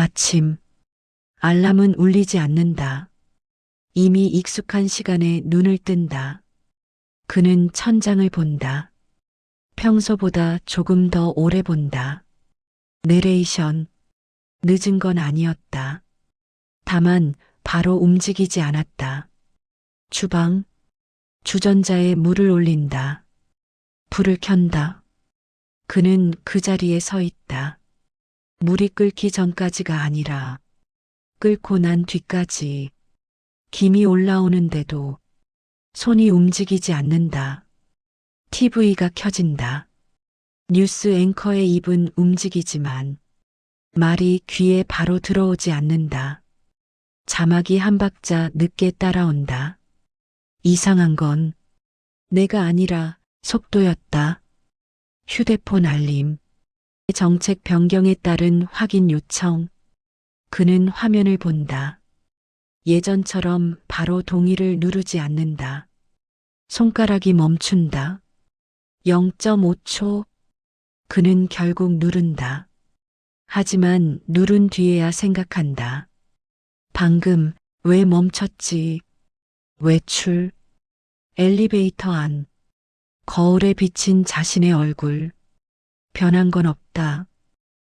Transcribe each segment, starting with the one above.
아침. 알람은 울리지 않는다. 이미 익숙한 시간에 눈을 뜬다. 그는 천장을 본다. 평소보다 조금 더 오래 본다. 내레이션. 늦은 건 아니었다. 다만 바로 움직이지 않았다. 주방. 주전자에 물을 올린다. 불을 켠다. 그는 그 자리에 서 있다. 물이 끓기 전까지가 아니라 끓고 난 뒤까지. 김이 올라오는데도 손이 움직이지 않는다. TV가 켜진다. 뉴스 앵커의 입은 움직이지만 말이 귀에 바로 들어오지 않는다. 자막이 한 박자 늦게 따라온다. 이상한 건 내가 아니라 속도였다. 휴대폰 알림. 정책 변경에 따른 확인 요청. 그는 화면을 본다. 예전처럼 바로 동의를 누르지 않는다. 손가락이 멈춘다. 0.5초. 그는 결국 누른다. 하지만 누른 뒤에야 생각한다. 방금 왜 멈췄지? 외출. 엘리베이터 안. 거울에 비친 자신의 얼굴. 변한 건 없다.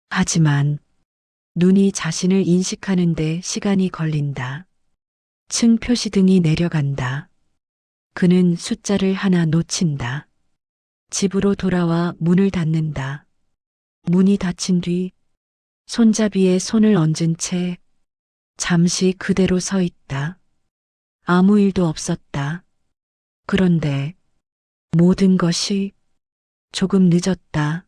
하지만 눈이 자신을 인식하는데 시간이 걸린다. 층 표시등이 내려간다. 그는 숫자를 하나 놓친다. 집으로 돌아와 문을 닫는다. 문이 닫힌 뒤 손잡이에 손을 얹은 채 잠시 그대로 서 있다. 아무 일도 없었다. 그런데 모든 것이 조금 늦었다.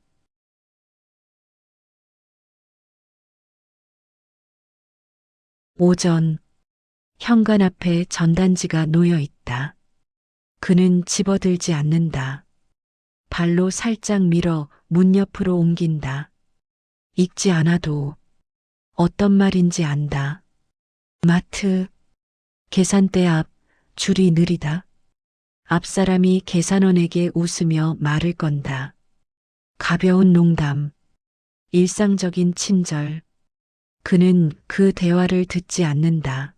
오전. 현관 앞에 전단지가 놓여 있다. 그는 집어들지 않는다. 발로 살짝 밀어 문 옆으로 옮긴다. 읽지 않아도 어떤 말인지 안다. 마트. 계산대 앞. 줄이 느리다. 앞사람이 계산원에게 웃으며 말을 건다. 가벼운 농담. 일상적인 친절. 그는 그 대화를 듣지 않는다.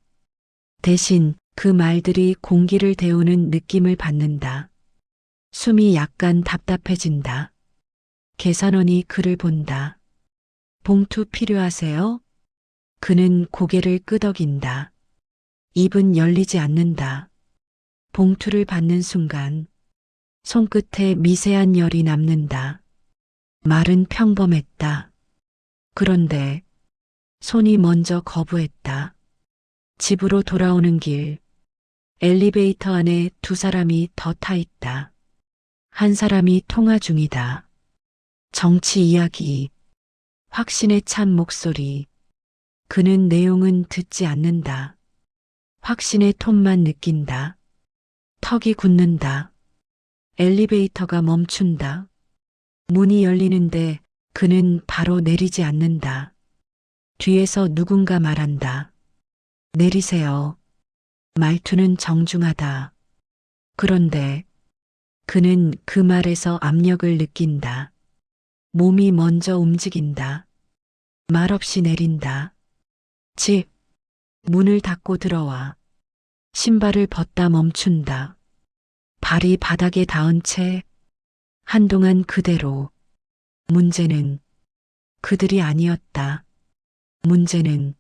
대신 그 말들이 공기를 데우는 느낌을 받는다. 숨이 약간 답답해진다. 계산원이 그를 본다. 봉투 필요하세요? 그는 고개를 끄덕인다. 입은 열리지 않는다. 봉투를 받는 순간 손끝에 미세한 열이 남는다. 말은 평범했다. 그런데 손이 먼저 거부했다. 집으로 돌아오는 길. 엘리베이터 안에 두 사람이 더 타 있다. 한 사람이 통화 중이다. 정치 이야기. 확신에 찬 목소리. 그는 내용은 듣지 않는다. 확신의 톤만 느낀다. 턱이 굳는다. 엘리베이터가 멈춘다. 문이 열리는데 그는 바로 내리지 않는다. 뒤에서 누군가 말한다. 내리세요. 말투는 정중하다. 그런데 그는 그 말에서 압력을 느낀다. 몸이 먼저 움직인다. 말없이 내린다. 집. 문을 닫고 들어와. 신발을 벗다 멈춘다. 발이 바닥에 닿은 채 한동안 그대로. 문제는 그들이 아니었다. 문제는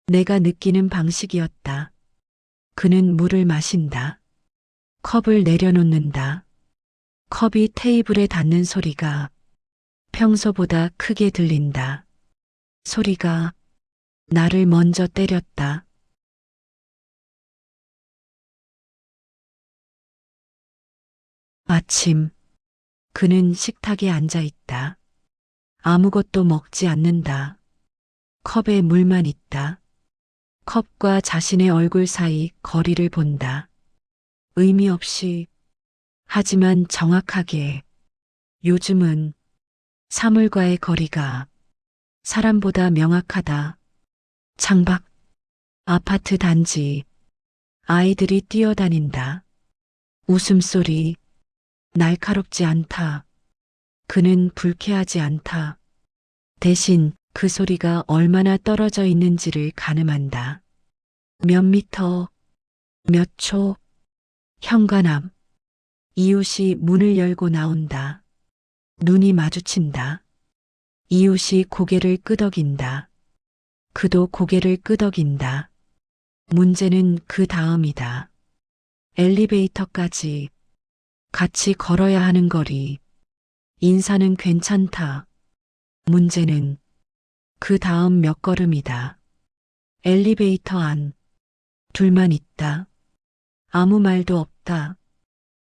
내가 느끼는 방식이었다. 그는 물을 마신다. 컵을 내려놓는다. 컵이 테이블에 닿는 소리가 평소보다 크게 들린다. 소리가 나를 먼저 때렸다. 아침. 그는 식탁에 앉아 있다. 아무것도 먹지 않는다. 컵에 물만 있다. 컵과 자신의 얼굴 사이 거리를 본다. 의미 없이, 하지만 정확하게. 요즘은 사물과의 거리가 사람보다 명확하다. 창밖. 아파트 단지. 아이들이 뛰어다닌다. 웃음소리. 날카롭지 않다. 그는 불쾌하지 않다. 대신 그 소리가 얼마나 떨어져 있는지를 가늠한다. 몇 미터, 몇 초, 현관앞. 이웃이 문을 열고 나온다. 눈이 마주친다. 이웃이 고개를 끄덕인다. 그도 고개를 끄덕인다. 문제는 그 다음이다. 엘리베이터까지 같이 걸어야 하는 거리. 인사는 괜찮다. 문제는 그 다음 몇 걸음이다. 엘리베이터 안. 둘만 있다. 아무 말도 없다.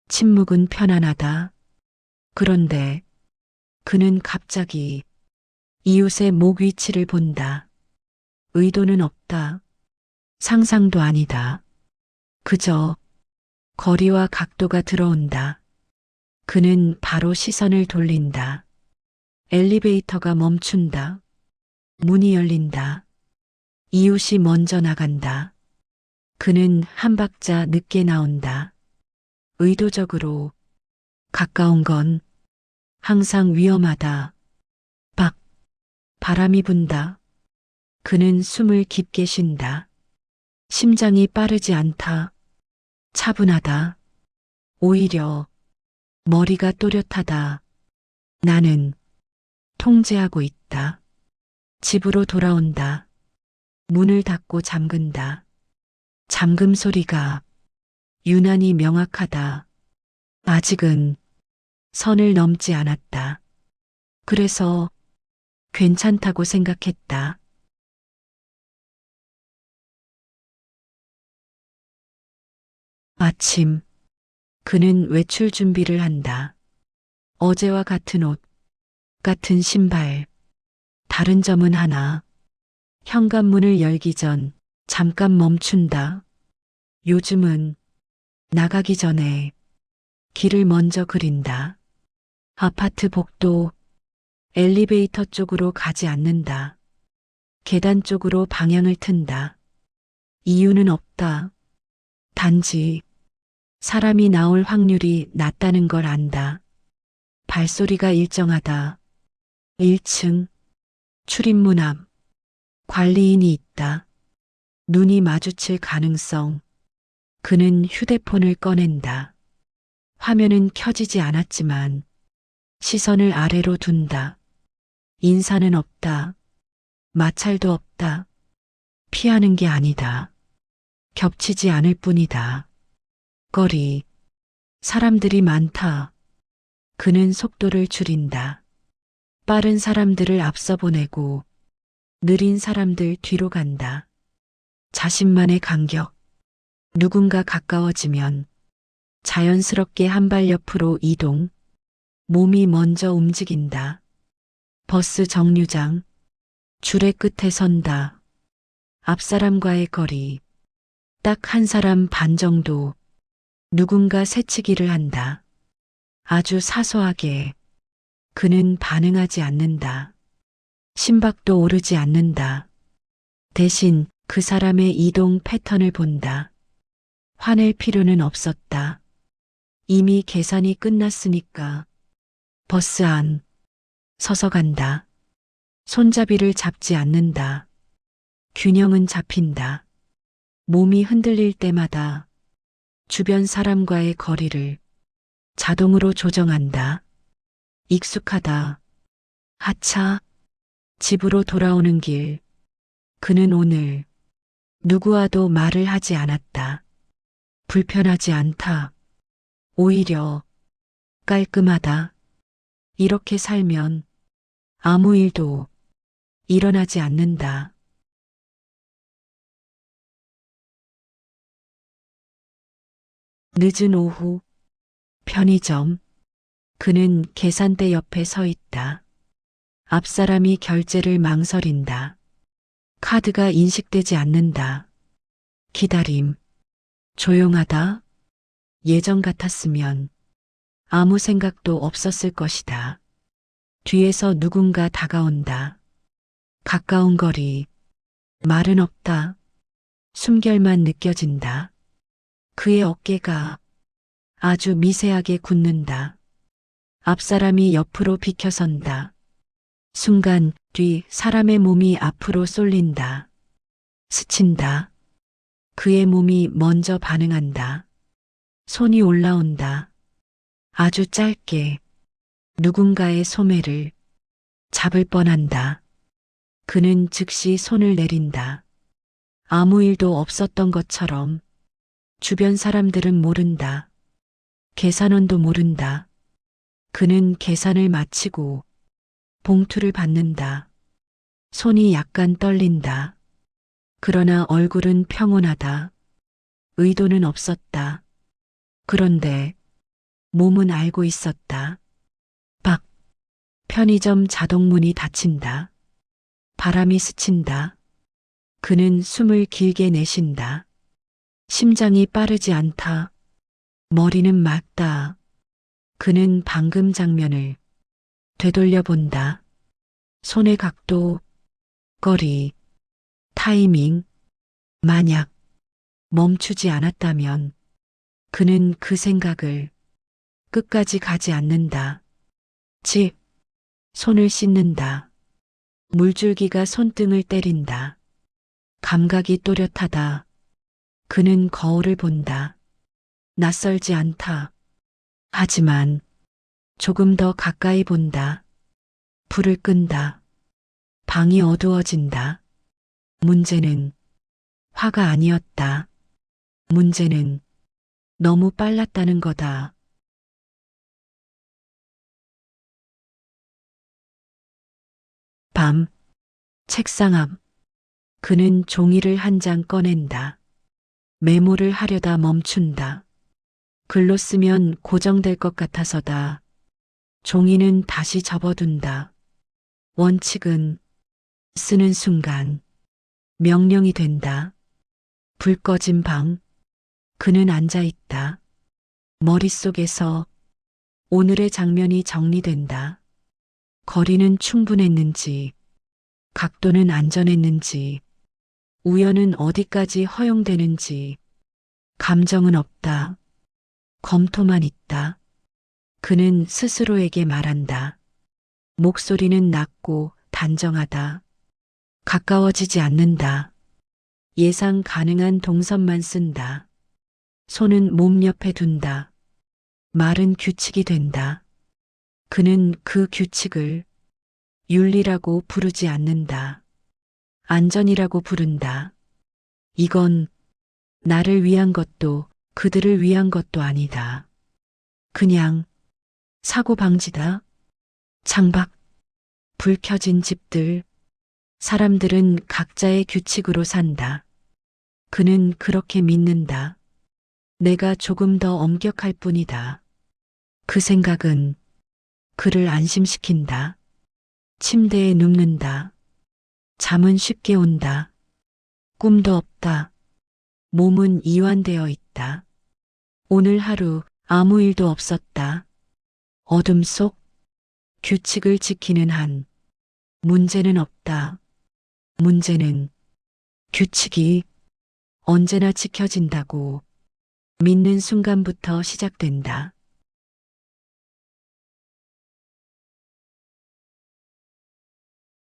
침묵은 편안하다. 그런데 그는 갑자기 이웃의 목 위치를 본다. 의도는 없다. 상상도 아니다. 그저 거리와 각도가 들어온다. 그는 바로 시선을 돌린다. 엘리베이터가 멈춘다. 문이 열린다. 이웃이 먼저 나간다. 그는 한 박자 늦게 나온다. 의도적으로. 가까운 건 항상 위험하다. 박. 바람이 분다. 그는 숨을 깊게 쉰다. 심장이 빠르지 않다. 차분하다. 오히려 머리가 또렷하다. 나는 통제하고 있다. 집으로 돌아온다. 문을 닫고 잠근다. 잠금 소리가 유난히 명확하다. 아직은 선을 넘지 않았다. 그래서 괜찮다고 생각했다. 아침, 그는 외출 준비를 한다. 어제와 같은 옷, 같은 신발. 다른 점은 하나. 현관문을 열기 전 잠깐 멈춘다. 요즘은 나가기 전에 길을 먼저 그린다. 아파트 복도, 엘리베이터 쪽으로 가지 않는다. 계단 쪽으로 방향을 튼다. 이유는 없다. 단지 사람이 나올 확률이 낮다는 걸 안다. 발소리가 일정하다. 1층, 출입문 앞, 관리인이 있다. 눈이 마주칠 가능성. 그는 휴대폰을 꺼낸다. 화면은 켜지지 않았지만 시선을 아래로 둔다. 인사는 없다. 마찰도 없다. 피하는 게 아니다. 겹치지 않을 뿐이다. 거리, 사람들이 많다. 그는 속도를 줄인다. 빠른 사람들을 앞서 보내고 느린 사람들 뒤로 간다. 자신만의 간격. 누군가 가까워지면 자연스럽게 한 발 옆으로 이동. 몸이 먼저 움직인다. 버스 정류장. 줄의 끝에 선다. 앞 사람과의 거리. 딱 한 사람 반 정도. 누군가 새치기를 한다. 아주 사소하게. 그는 반응하지 않는다. 심박도 오르지 않는다. 대신 그 사람의 이동 패턴을 본다. 화낼 필요는 없었다. 이미 계산이 끝났으니까. 버스 안. 서서 간다. 손잡이를 잡지 않는다. 균형은 잡힌다. 몸이 흔들릴 때마다 주변 사람과의 거리를 자동으로 조정한다. 익숙하다. 하차. 집으로 돌아오는 길. 그는 오늘 누구와도 말을 하지 않았다. 불편하지 않다. 오히려 깔끔하다. 이렇게 살면 아무 일도 일어나지 않는다. 늦은 오후, 편의점. 그는 계산대 옆에 서 있다. 앞 사람이 결제를 망설인다. 카드가 인식되지 않는다. 기다림. 조용하다. 예전 같았으면 아무 생각도 없었을 것이다. 뒤에서 누군가 다가온다. 가까운 거리. 말은 없다. 숨결만 느껴진다. 그의 어깨가 아주 미세하게 굳는다. 앞 사람이 옆으로 비켜선다. 순간 뒤 사람의 몸이 앞으로 쏠린다. 스친다. 그의 몸이 먼저 반응한다. 손이 올라온다. 아주 짧게 누군가의 소매를 잡을 뻔한다. 그는 즉시 손을 내린다. 아무 일도 없었던 것처럼. 주변 사람들은 모른다. 계산원도 모른다. 그는 계산을 마치고 봉투를 받는다. 손이 약간 떨린다. 그러나 얼굴은 평온하다. 의도는 없었다. 그런데 몸은 알고 있었다. 박. 편의점 자동문이 닫힌다. 바람이 스친다. 그는 숨을 길게 내쉰다. 심장이 빠르지 않다. 머리는 맑다. 그는 방금 장면을 되돌려 본다. 손의 각도, 거리, 타이밍. 만약 멈추지 않았다면 그는 그 생각을 끝까지 가지 않는다. 집. 손을 씻는다. 물줄기가 손등을 때린다. 감각이 또렷하다. 그는 거울을 본다. 낯설지 않다. 하지만 조금 더 가까이 본다. 불을 끈다. 방이 어두워진다. 문제는 화가 아니었다. 문제는 너무 빨랐다는 거다. 밤, 책상 앞. 그는 종이를 한 장 꺼낸다. 메모를 하려다 멈춘다. 글로 쓰면 고정될 것 같아서다. 종이는 다시 접어둔다. 원칙은 쓰는 순간 명령이 된다. 불 꺼진 방. 그는 앉아 있다. 머릿속에서 오늘의 장면이 정리된다. 거리는 충분했는지, 각도는 안전했는지, 우연은 어디까지 허용되는지, 감정은 없다. 검토만 있다. 그는 스스로에게 말한다. 목소리는 낮고 단정하다. 가까워지지 않는다. 예상 가능한 동선만 쓴다. 손은 몸 옆에 둔다. 말은 규칙이 된다. 그는 그 규칙을 윤리라고 부르지 않는다. 안전이라고 부른다. 이건 나를 위한 것도 그들을 위한 것도 아니다. 그냥 사고 방지다. 창밖, 불 켜진 집들, 사람들은 각자의 규칙으로 산다. 그는 그렇게 믿는다. 내가 조금 더 엄격할 뿐이다. 그 생각은 그를 안심시킨다. 침대에 눕는다. 잠은 쉽게 온다. 꿈도 없다. 몸은 이완되어 있다. 오늘 하루 아무 일도 없었다. 어둠 속 규칙을 지키는 한 문제는 없다. 문제는 규칙이 언제나 지켜진다고 믿는 순간부터 시작된다.